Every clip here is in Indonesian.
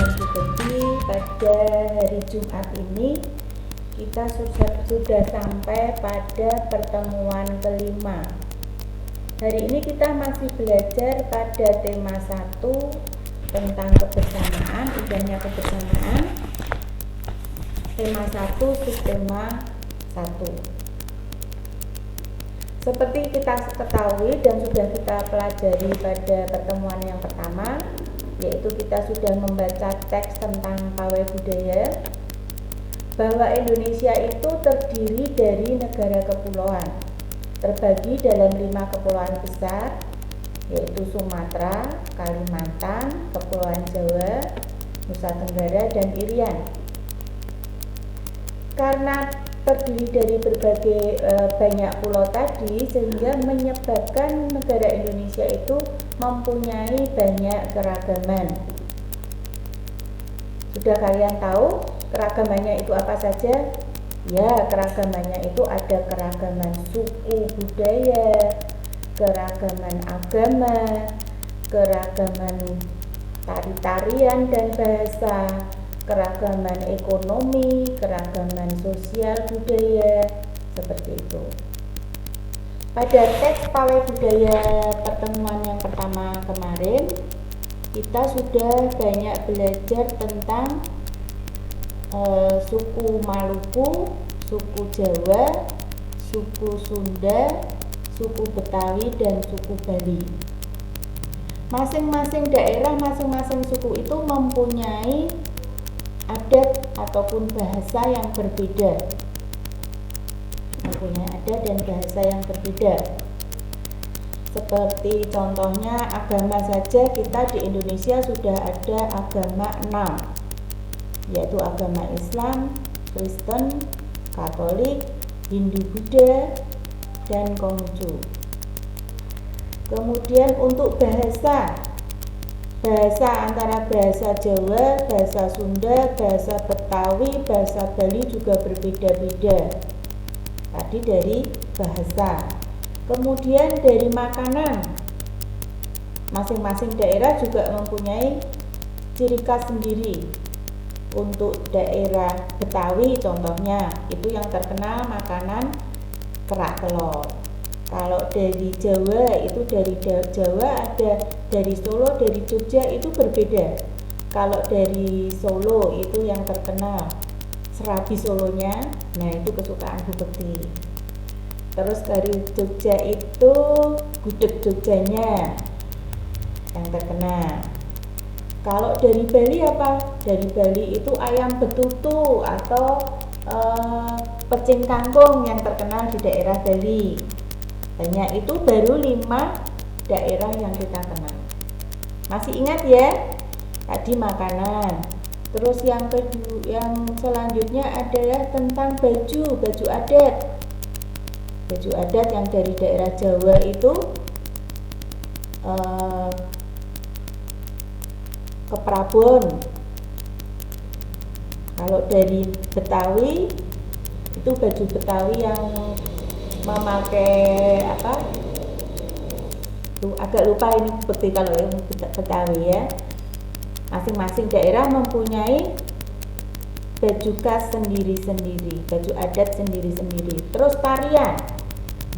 dan Bu Bekti, pada hari Jumat ini kita sudah sampai pada pertemuan kelima. Hari ini kita masih belajar pada tema 1 tentang kebersamaan, indahnya kebersamaan. Tema 1, subtema 1. Seperti kita ketahui dan sudah kita pelajari pada pertemuan yang pertama, yaitu kita sudah membaca teks tentang pawai budaya, bahwa Indonesia itu terdiri dari negara kepulauan, terbagi dalam 5 kepulauan besar, yaitu Sumatera, Kalimantan, Kepulauan Jawa, Nusa Tenggara, dan Irian. Karena terdiri dari berbagai banyak pulau tadi, sehingga menyebabkan negara Indonesia itu mempunyai banyak keragaman. Sudah kalian tahu keragamannya itu apa saja? Ya, keragamannya itu ada keragaman suku budaya, keragaman agama, keragaman tari-tarian dan bahasa, keragaman ekonomi, keragaman sosial budaya, seperti itu. Pada teks pawai budaya pertemuan yang pertama kemarin, kita sudah banyak belajar tentang suku Maluku, suku Jawa, suku Sunda, suku Betawi, dan suku Bali. Masing-masing daerah, masing-masing suku itu mempunyai adat ataupun bahasa yang berbeda, mempunyai adat dan bahasa yang berbeda. Seperti contohnya agama saja, kita di Indonesia sudah ada agama 6, yaitu agama Islam, Kristen, Katolik, Hindu Buddha, dan Konghucu. Kemudian untuk bahasa antara bahasa Jawa, bahasa Sunda, bahasa Betawi, bahasa Bali juga berbeda-beda. Tadi dari bahasa. Kemudian dari makanan, masing-masing daerah juga mempunyai ciri khas sendiri. Untuk daerah Betawi contohnya, itu yang terkenal makanan kerak telur. Kalau dari Jawa, itu dari Jawa ada, dari Solo, dari Jogja itu berbeda. Kalau dari Solo itu yang terkenal serabi Solonya, nah itu kesukaan Bu Bekti. Terus dari Jogja itu gudeg Jogjanya yang terkenal. Kalau dari Bali apa? Dari Bali itu ayam betutu atau pecing kangkung yang terkenal di daerah Bali. Banyak, itu baru 5 daerah yang kita kenal. Masih ingat ya? Tadi makanan. Terus yang kedua, yang selanjutnya adalah tentang baju adat. Baju adat yang dari daerah Jawa itu keprabon. Kalau dari Betawi itu baju Betawi yang memakai apa? Agak lupa ini seperti kalau yang Betawi ya. Masing-masing daerah mempunyai baju khas sendiri-sendiri, baju adat sendiri-sendiri. Terus tarian.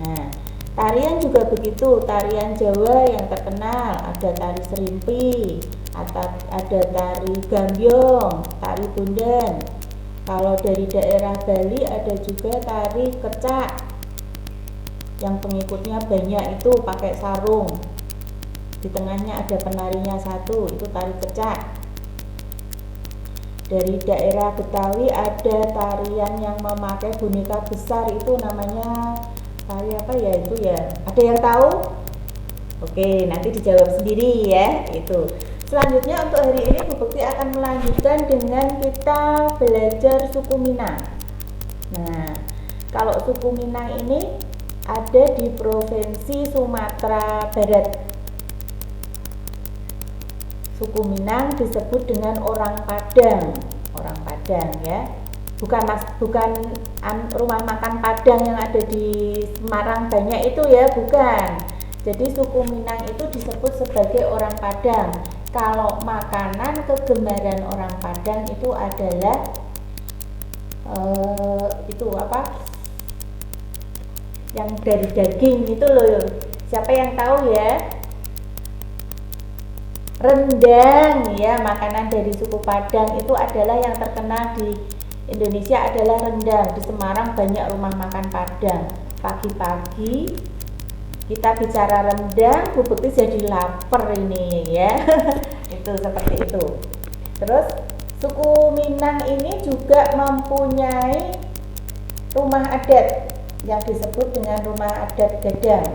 Nah, tarian juga begitu. Tarian Jawa yang terkenal ada tari serimpi, ada tari gambyong, tari bondan. Kalau dari daerah Bali ada juga tari kecak, yang pengikutnya banyak, itu pakai sarung. Di tengahnya ada penarinya satu, itu tari kecak. Dari daerah Betawi ada tarian yang memakai boneka besar, itu namanya tari apa ya itu ya? Ada yang tahu? Oke, nanti dijawab sendiri ya. Itu. Selanjutnya untuk hari ini Bu Bekti akan melanjutkan dengan kita belajar suku Minang. Nah, kalau suku Minang ini ada di Provinsi Sumatera Barat. Suku Minang disebut dengan orang Padang ya. Bukan rumah makan Padang yang ada di Semarang banyak itu ya, bukan. Jadi suku Minang itu disebut sebagai orang Padang. Kalau makanan kegemaran orang Padang itu adalah itu apa? Yang dari daging itu loh. Siapa yang tahu ya? Rendang ya, makanan dari suku Padang itu adalah yang terkenal di Indonesia adalah rendang. Di Semarang banyak rumah makan Padang. Pagi-pagi kita bicara rendang, Bu Bekti jadi lapar ini ya. Itu seperti itu. Terus suku Minang ini juga mempunyai rumah adat yang disebut dengan rumah adat Gadang.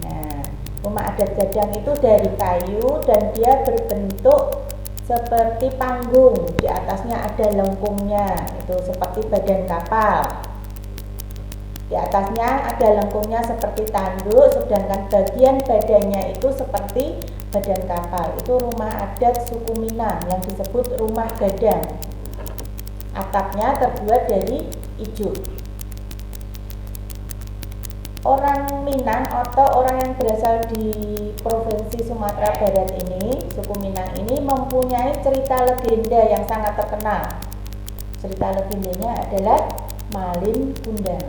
Nah, rumah adat Gadang itu dari kayu dan dia berbentuk seperti panggung. Di atasnya ada lengkungnya, itu seperti badan kapal. Di atasnya ada lengkungnya seperti tanduk, sedangkan bagian badannya itu seperti badan kapal. Itu rumah adat suku Minang yang disebut rumah Gadang. Atapnya terbuat dari ijuk. Orang Minang atau orang yang berasal di Provinsi Sumatera Barat ini, suku Minang ini mempunyai cerita legenda yang sangat terkenal. Cerita legendanya adalah Malin Kundang.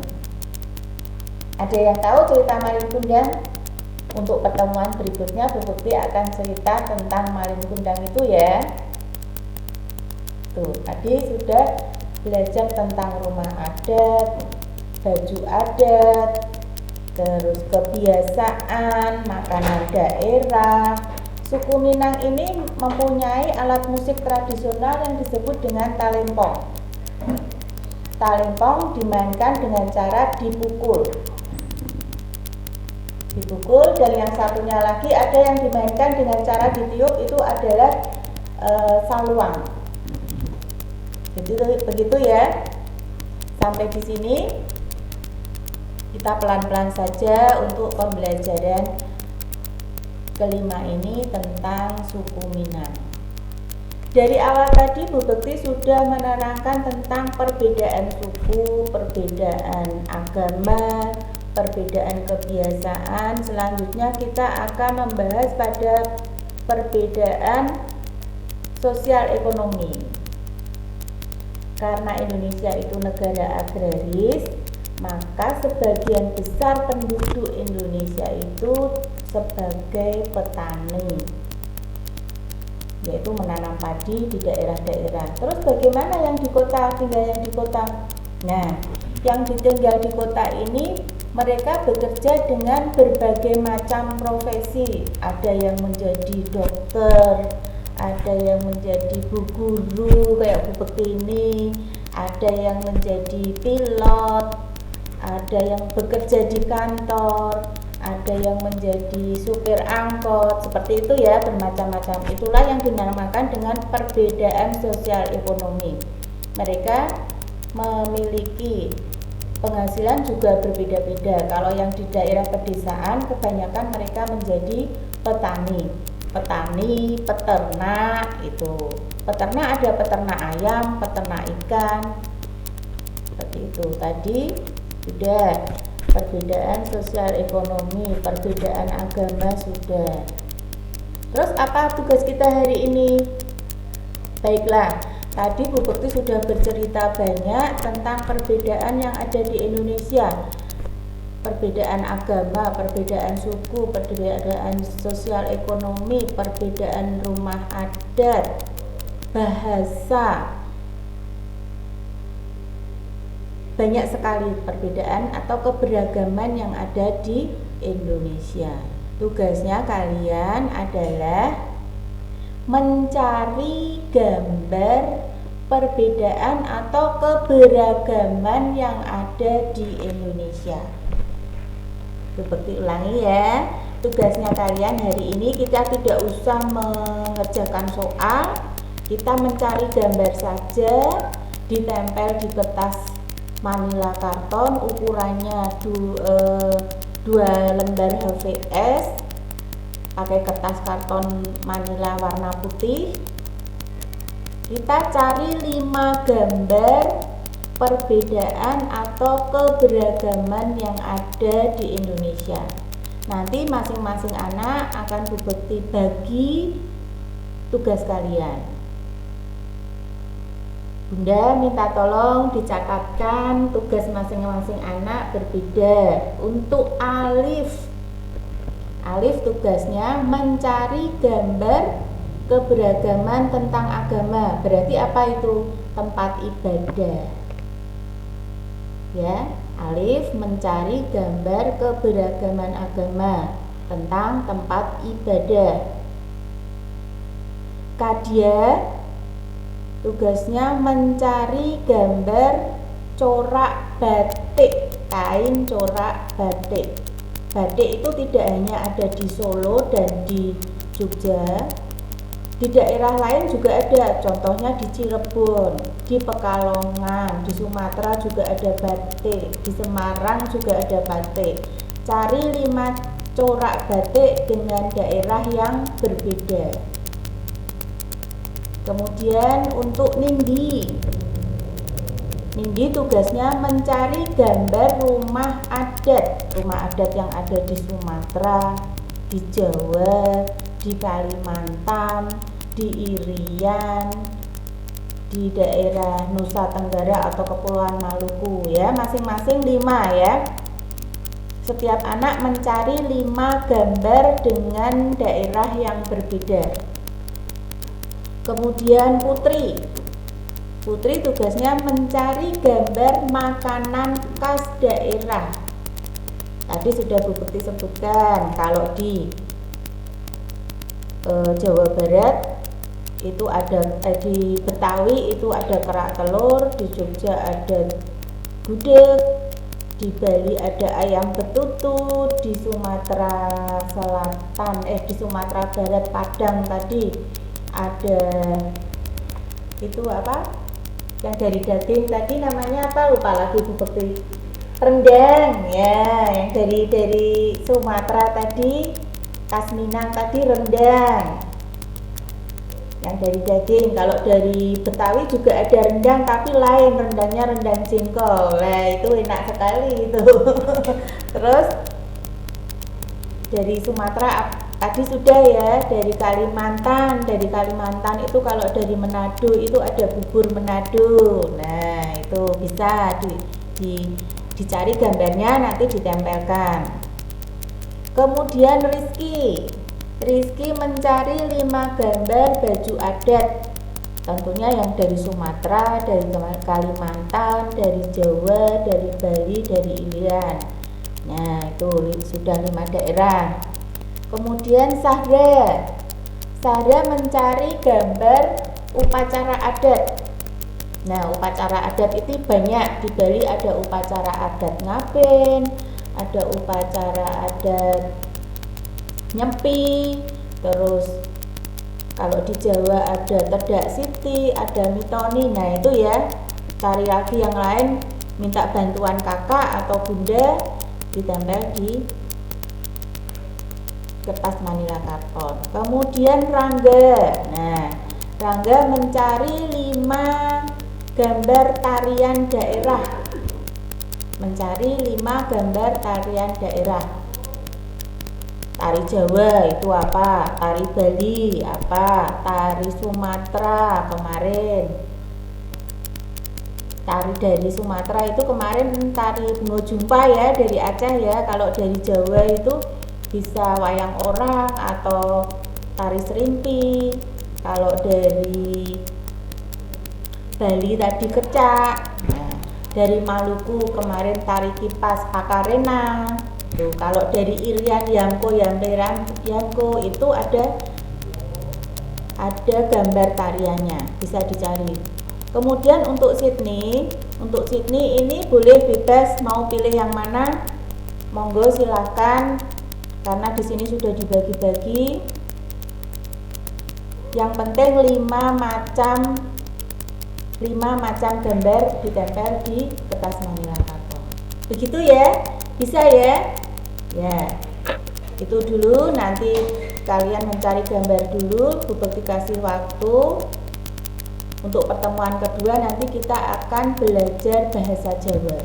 Ada yang tahu cerita Malin Kundang? Untuk pertemuan berikutnya Bu Bekti akan cerita tentang Malin Kundang itu ya. Tuh, tadi sudah belajar tentang rumah adat, baju adat, terus kebiasaan, makanan daerah. Suku Minang ini mempunyai alat musik tradisional yang disebut dengan talempong. Talempong dimainkan dengan cara dipukul. Dan yang satunya lagi ada yang dimainkan dengan cara ditiup, itu adalah saluang. Jadi begitu ya. Sampai di sini kita pelan-pelan saja untuk pembelajaran kelima ini tentang suku Minang. Dari awal tadi Bu Bekti sudah menerangkan tentang perbedaan suku, perbedaan agama, perbedaan kebiasaan. Selanjutnya kita akan membahas pada perbedaan sosial ekonomi. Karena Indonesia itu negara agraris, maka sebagian besar penduduk Indonesia itu sebagai petani, yaitu menanam padi di daerah-daerah. Terus bagaimana yang di kota, tinggal yang di kota? Nah, yang tinggal di kota ini mereka bekerja dengan berbagai macam profesi. Ada yang menjadi dokter, ada yang menjadi guru kayak Bu Bekti ini, ada yang menjadi pilot, ada yang bekerja di kantor, ada yang menjadi supir angkot, seperti itu ya, bermacam-macam. Itulah yang dinamakan dengan perbedaan sosial ekonomi. Mereka memiliki penghasilan juga berbeda-beda. Kalau yang di daerah pedesaan kebanyakan mereka menjadi petani, peternak itu. Peternak ada peternak ayam, peternak ikan. Seperti itu. Tadi sudah perbedaan sosial ekonomi, perbedaan agama sudah. Terus apa tugas kita hari ini? Baiklah, tadi Bu Bekti sudah bercerita banyak tentang perbedaan yang ada di Indonesia. Perbedaan agama, perbedaan suku, perbedaan sosial ekonomi, perbedaan rumah adat, bahasa. Banyak sekali perbedaan atau keberagaman yang ada di Indonesia. Tugasnya kalian adalah mencari gambar perbedaan atau keberagaman yang ada di Indonesia. Seperti ulangi ya. Tugasnya kalian hari ini kita tidak usah mengerjakan soal, kita mencari gambar saja, ditempel di kertas manila karton, ukurannya 2 lembar HVS, pakai kertas karton manila warna putih. Kita cari 5 gambar perbedaan atau keberagaman yang ada di Indonesia. Nanti masing-masing anak akan Bu Bekti bagi tugas kalian. Bunda minta tolong dicatatkan tugas masing-masing anak berbeda. Untuk alif tugasnya mencari gambar keberagaman tentang agama. Berarti apa itu? Tempat ibadah. Ya, alif mencari gambar keberagaman agama tentang tempat ibadah. Kadia tugasnya mencari gambar corak batik, kain corak batik. Batik itu tidak hanya ada di Solo dan di Jogja, di daerah lain juga ada, contohnya di Cirebon, di Pekalongan, di Sumatera juga ada batik, di Semarang juga ada batik. Cari 5 corak batik dengan daerah yang berbeda. Kemudian untuk Nindi tugasnya mencari gambar rumah adat yang ada di Sumatera, di Jawa, di Kalimantan, di Irian, di daerah Nusa Tenggara atau Kepulauan Maluku, ya, masing-masing 5 ya. Setiap anak mencari 5 gambar dengan daerah yang berbeda. Kemudian Putri tugasnya mencari gambar makanan khas daerah. Tadi sudah Bu Bekti sebutkan, kalau di Jawa Barat itu ada, di Betawi itu ada kerak telur, di Jogja ada gudeg, di Bali ada ayam betutu, di Sumatera Selatan di Sumatera Barat Padang tadi ada itu apa yang dari daging tadi namanya apa, lupa lagi Bu Bekti. Rendang ya, yang dari Sumatera tadi, khas Minang tadi rendang yang dari daging. Kalau dari Betawi juga ada rendang tapi lain, rendangnya rendang jengkol. Nah itu enak sekali itu. Terus dari Sumatera tadi sudah ya, dari Kalimantan itu kalau dari Manado itu ada bubur Manado. Nah itu bisa dicari gambarnya, nanti ditempelkan. Kemudian Rizky mencari 5 gambar baju adat, tentunya yang dari Sumatera, dari Kalimantan, dari Jawa, dari Bali, dari Irian. Nah itu sudah 5 daerah. Kemudian Sahra mencari gambar upacara adat. Nah upacara adat itu banyak. Di Bali ada upacara adat Ngaben, ada upacara adat Nyepi, terus kalau di Jawa ada Tedak Siti, ada Mitoni. Nah itu ya, cari lagi yang lain, minta bantuan kakak atau bunda, ditempel di kertas manila karton. Kemudian Rangga. Nah, Rangga mencari 5 gambar tarian daerah. Tari Jawa itu apa? Tari Bali apa? Tari Sumatera kemarin. Tari dari Sumatera itu kemarin tari Bungo Jumpa ya, dari Aceh ya. Kalau dari Jawa itu bisa wayang orang atau tari serimpi. Kalau dari Bali tadi kecak. Nah, dari Maluku kemarin tari kipas pakarena. Tuh, kalau dari Irian Yamko itu ada gambar tariannya, bisa dicari. Kemudian untuk Sydney ini boleh bebas mau pilih yang mana, monggo silakan. Karena di sini sudah dibagi-bagi. Yang penting 5 macam gambar ditempel di kertas manila karton. Begitu ya? Bisa ya? Ya. Itu dulu, nanti kalian mencari gambar dulu. Bu Bekti kasih waktu. Untuk pertemuan kedua nanti kita akan belajar bahasa Jawa.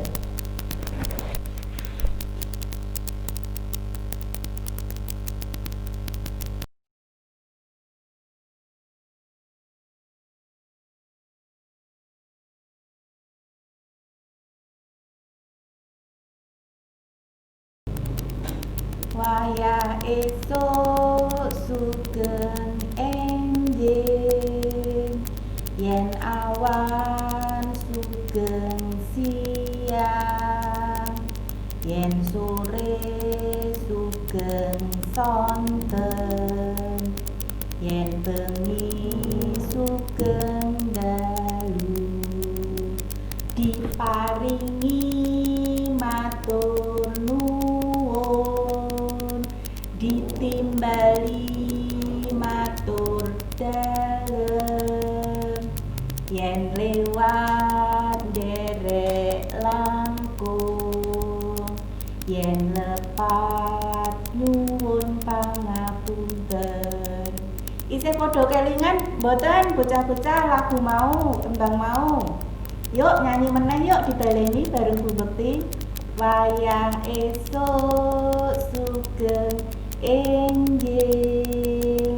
Wayah esuk sugeng enjing, yen awan sugeng siang, yen sore sugeng sonten, yen bengi sugeng dalu, diparingi matur nuwun, ditimbali matur dalem, yen lewat derek langkung, yen lepat nyuwun pangapunten. Isih padha kelingan mboten bocah-bocah lagu mau, tembang mau? Yuk nyanyi meneh yuk, dibaleni bareng Bu Bekti. Wayah esuk sugeng enjing,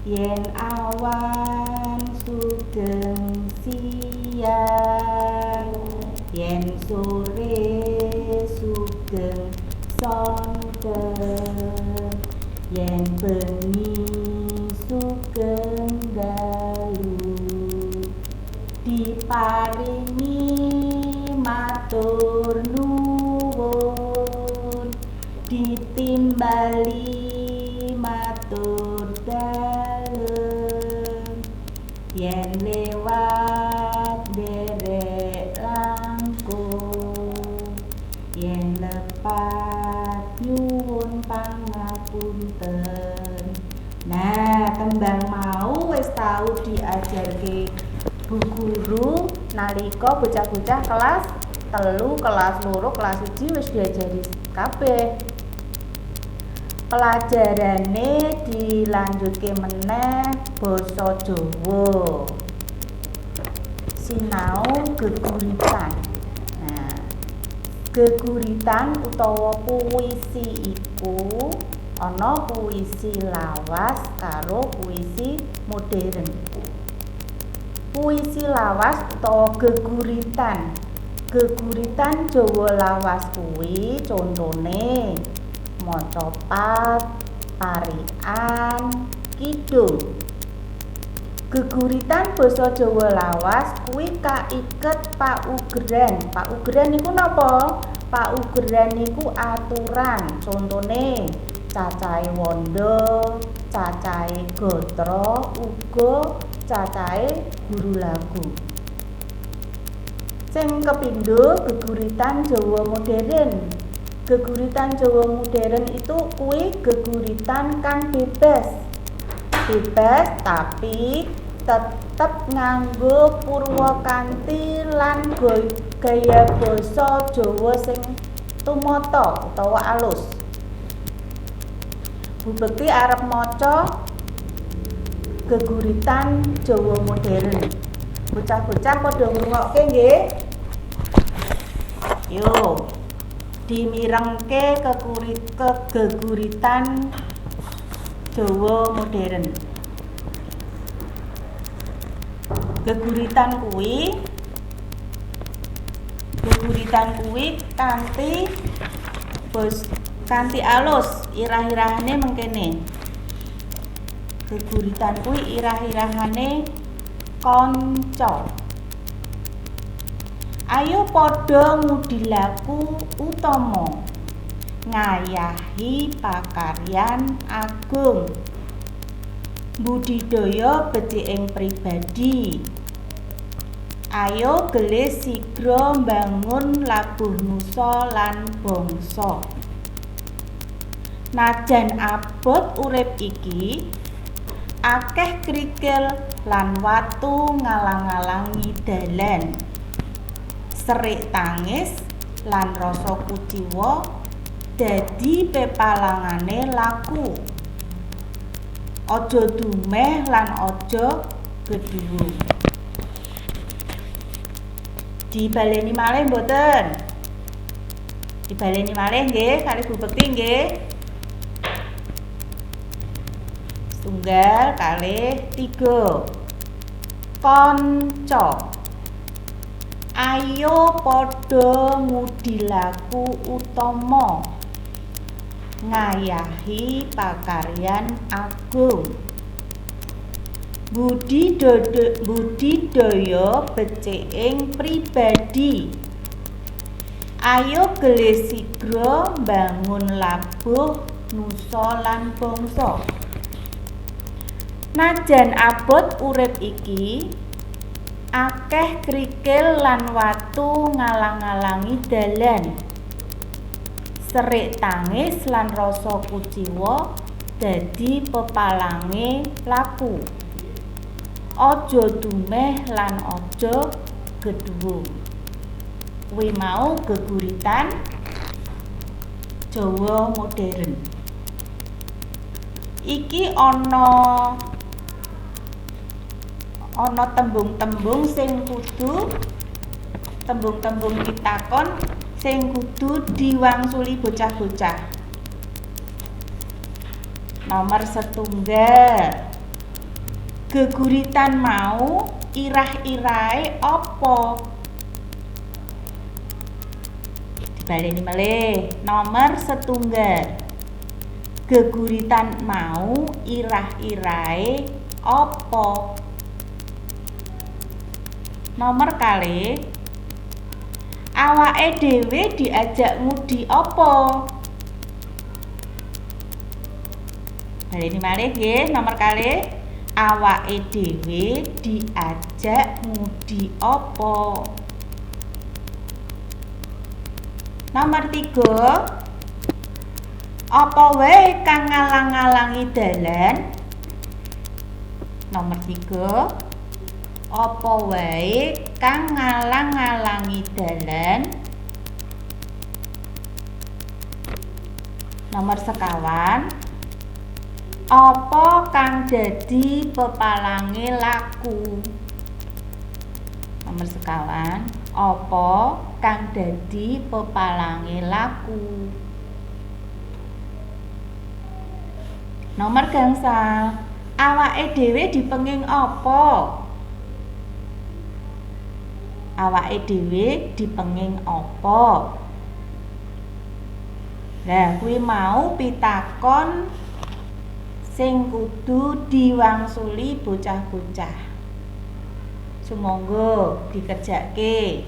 yen awan sugeng siang, yen sore sugeng sonten, yen bengi sugeng dalu, diparingi matur nuwun, ditimbali matur dalem, yen lewat derek langkung, yen lepat nyuwun pangapunten. Nah, tembang mau wis tau diajarke Bu Guru nalika bocah-bocah kelas 3, kelas 2, kelas 1 wis diajari kabeh. Pelajarane dilanjutke meneh basa Jawa. Sinau geguritan. Nah, geguritan utawa puisi iku ana puisi lawas karo puisi modern. Puisi lawas utawa geguritan. Geguritan Jawa lawas kuwi contone Macapat, Parikan, Kidung. Geguritan basa Jawa lawas kuwi kaiket paugeran. Paugeran niku napa? Paugeran niku aturan. Contone cacahe wanda, cacahe gatra, uga cacahe guru lagu. Sing kepindho geguritan Jawa modern. Geguritan Jawa modern itu kuwi geguritan kang bebas. Bebas tapi tetep nganggo purwakanthi lan gaya basa Jawa sing tumata utawa alus. Bu Bekti arep maca geguritan Jawa modern. Bocah-bocah padha ngrungokke nggih. Yo, dimirengke geguritan Jawa modern. Geguritan kuwi kanthi alus, irah-irahane mengkene. Geguritan kuwi irah-irahane kanca. Ayo padha ngudi laku utama, ngayahi pakaryan agung, budidaya becik pribadi. Ayo gelis sigra mbangun labuh nusa lan bangsa. Najan abot urip iki, akeh krikil lan watu ngalang-alangi dalan. Serik tangis lan rasa kuciwa dadi pepalangane laku. Aja dumeh lan aja gedhuwu. Dibaleni malih mboten? Dibaleni malih nggih kali Bu Bekti nggih. 1, 2, 3. Kanca. Ayo padha ngudi laku utama, ngayahi pakaryan agung. Budidaya beciking pribadi. Ayo gelih sigra mbangun labuh nusa lan bangsa. Najan abot urip iki, akeh krikil lan watu ngalang-alangi dalan. Serik tangis lan rasa kuciwa dadi pepalange laku. Aja dumeh lan aja gedhuwung. Kuwi mau geguritan Jawa modern. Iki ana tembung-tembung sing kudu tembung-tembung pitakon sing kudu diwangsuli bocah-bocah. Nomor 1. Geguritan mau irah-irahe apa? Dibaleni malih. Nomor 1. Geguritan mau irah-irahe apa? Nomor kalih. Awake dhewe diajak ngudi apa? Baleni malih nggih, nomor kalih. Awake dhewe diajak ngudi apa? Nomor 3. Apa wae kang ngalang-alangi dalan? Nomor 3. Apa wae kang ngalang-alangi dalan? Nomor 5. Apa kang dadi pepalange laku? Nomor 5. Apa kang dadi pepalange laku? Nomor gangsal. Awake dhewe dipenging apa? Awake dhewe dipenging apa? Lah kuwi mau pitakon sing kudu diwangsuli bocah-bocah. Sumangga dikerjake.